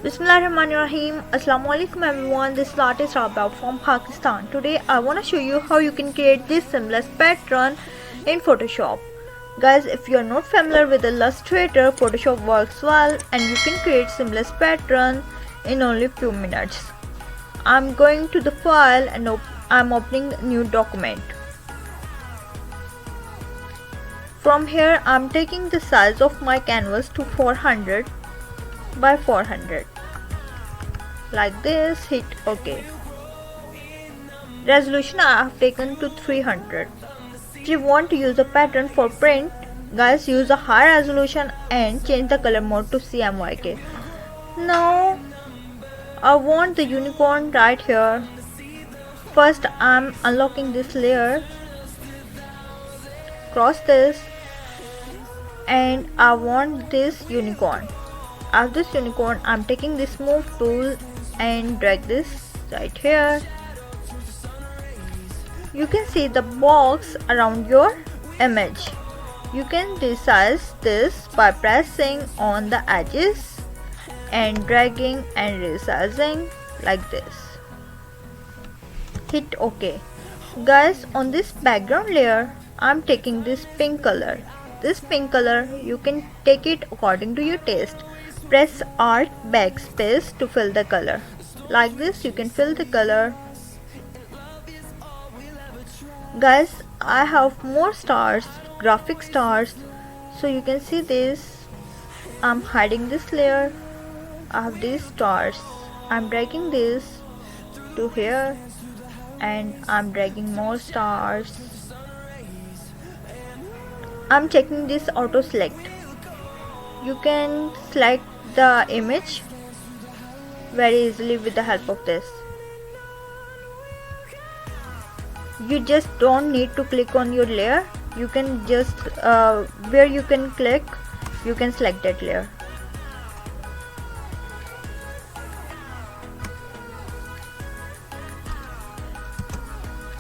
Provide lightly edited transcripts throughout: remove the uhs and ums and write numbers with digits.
Bismillahirrahmanirrahim. Assalamu alaikum everyone. This is artist Rabia from Pakistan. Today I want to show you how you can create this seamless pattern in Photoshop. Guys, if you are not familiar with Illustrator, Photoshop works well and you can create seamless pattern in only few minutes. I'm going to the file and I'm opening a new document. From here I'm taking the size of my canvas to 400 by 400. Like this, hit OK. Resolution I have taken to 300. If you want to use a pattern for print, guys, use a high resolution and change the color mode to CMYK. Now I want the unicorn right here. First I'm unlocking this layer, cross this, and I want this unicorn. After this unicorn, I'm taking this move tool and drag this right here. You can see the box around your image. You can resize this by pressing on the edges and dragging and resizing like this. Hit OK. Guys, on this background layer, I'm taking this pink color. This pink color, you can take it according to your taste. Press Alt backspace to fill the color. Like this, you can fill the color. Guys, I have more stars, graphic stars, so you can see this. I'm hiding this layer. I have these stars. I'm dragging this to here and I'm dragging more stars. I'm checking this auto select. You can select the image very easily with the help of this. You just don't need to click on your layer. You can just where you can click, you can select that layer.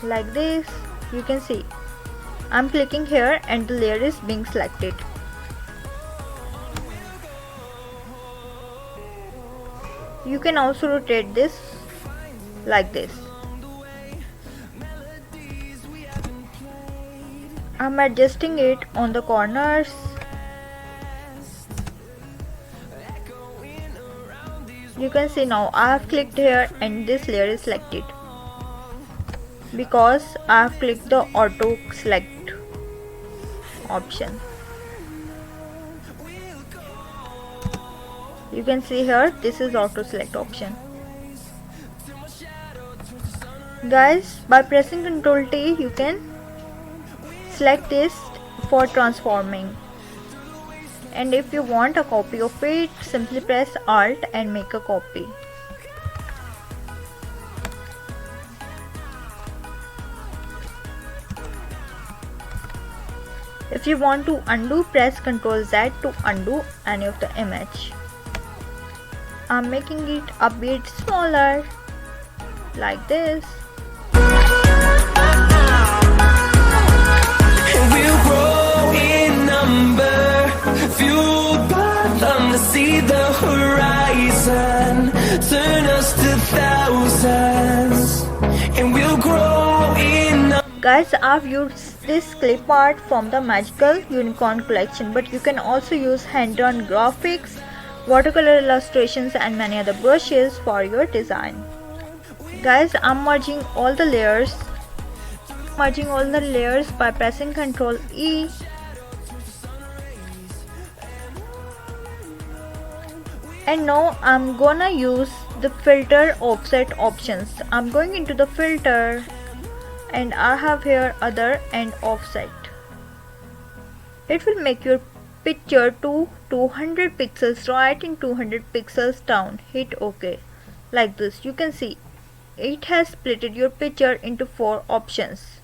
Like this, you can see I'm clicking here and the layer is being selected. You can also rotate this like this. I'm adjusting it on the corners. You can see now I have clicked here and this layer is selected because I have clicked the auto select option. You can see here this is auto select option. Guys, by pressing Ctrl T you can select this for transforming, and if you want a copy of it, simply press Alt and make a copy. If you want to undo, press Ctrl Z to undo any of the image. I'm making it a bit smaller like this. We'll grow in number, fueled by them to see the horizon, turn us to thousands, and we'll grow in number. Guys, I've used this clip art from the Magical Unicorn collection, but you can also use hand-drawn graphics, watercolor illustrations and many other brushes for your design. Guys, I'm merging all the layers by pressing Ctrl E. And now I'm gonna use the filter offset options. I'm going into the filter and I have here other and offset. It will make your picture to 200 pixels right and 200 pixels down. Hit OK. Like this, you can see it has splitted your picture into 4 options.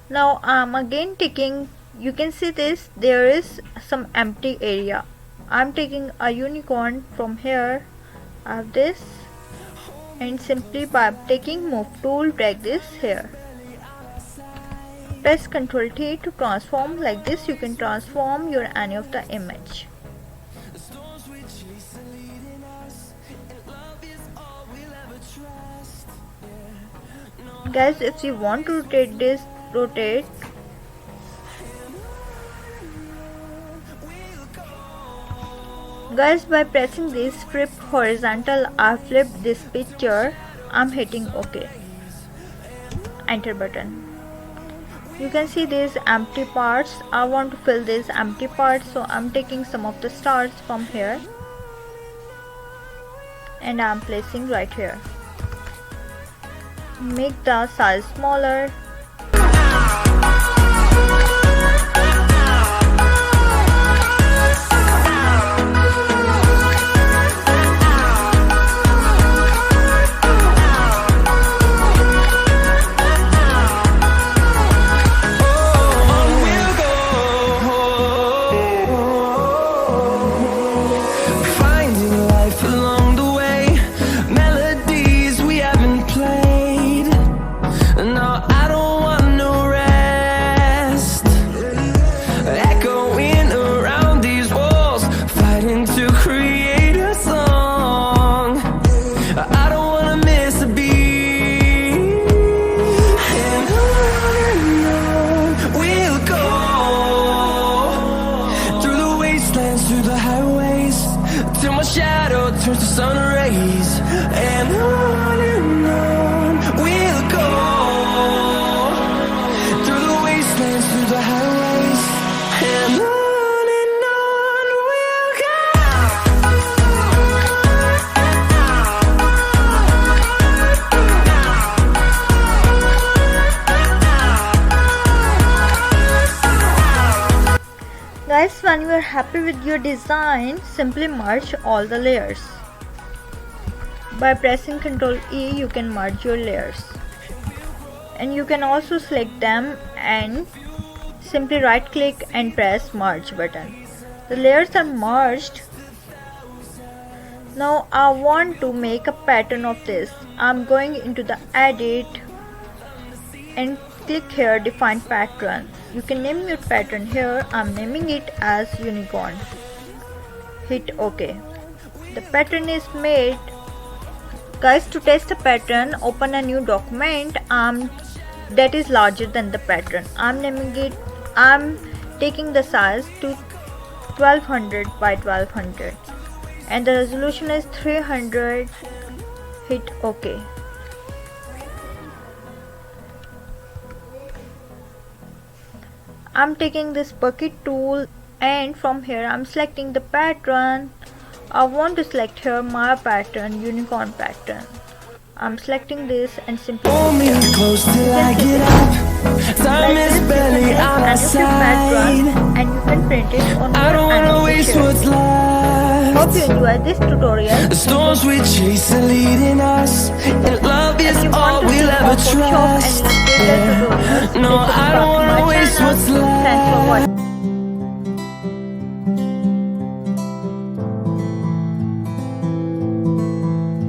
Now I'm again taking, you can see this, there is some empty area. I'm taking a unicorn from here. I have this, and simply by taking move tool drag this here. press Ctrl T to transform. Like this you can transform your any of the image. Guys, if you want to rotate this, rotate. Guys, by pressing this flip horizontal, I flipped this picture. I'm hitting OK. Enter button. You can see these empty parts. I want to fill these empty parts, so I'm taking some of the stars from here and I'm placing right here. Make the size smaller. Shadow turns to sun rays, and on we'll go through the wastelands, through the highways, and on we'll go. Guys, when you are happy with your design, simply merge all the layers. By pressing Ctrl E, you can merge your layers. And you can also select them and simply right click and press merge button. The layers are merged. Now I want to make a pattern of this. I'm going into the edit and click here define pattern. You can name your pattern here. I'm naming it as unicorn. Hit OK. The pattern is made. Guys, to test the pattern, open a new document that is larger than the pattern. I'm taking the size to 1200 by 1200 and the resolution is 300. Hit OK. I'm taking this bucket tool and from here I'm selecting the pattern. I want to select here my pattern, unicorn pattern. I'm selecting this and simply hold me close till I get up. Time is barely on my side, and you can print it on I don't wanna waste what's left. Hope you enjoyed this tutorial. The storms we chase are leading us, and love is all we'll ever trust. No, No, I don't wanna waste what's left. Thanks for watching.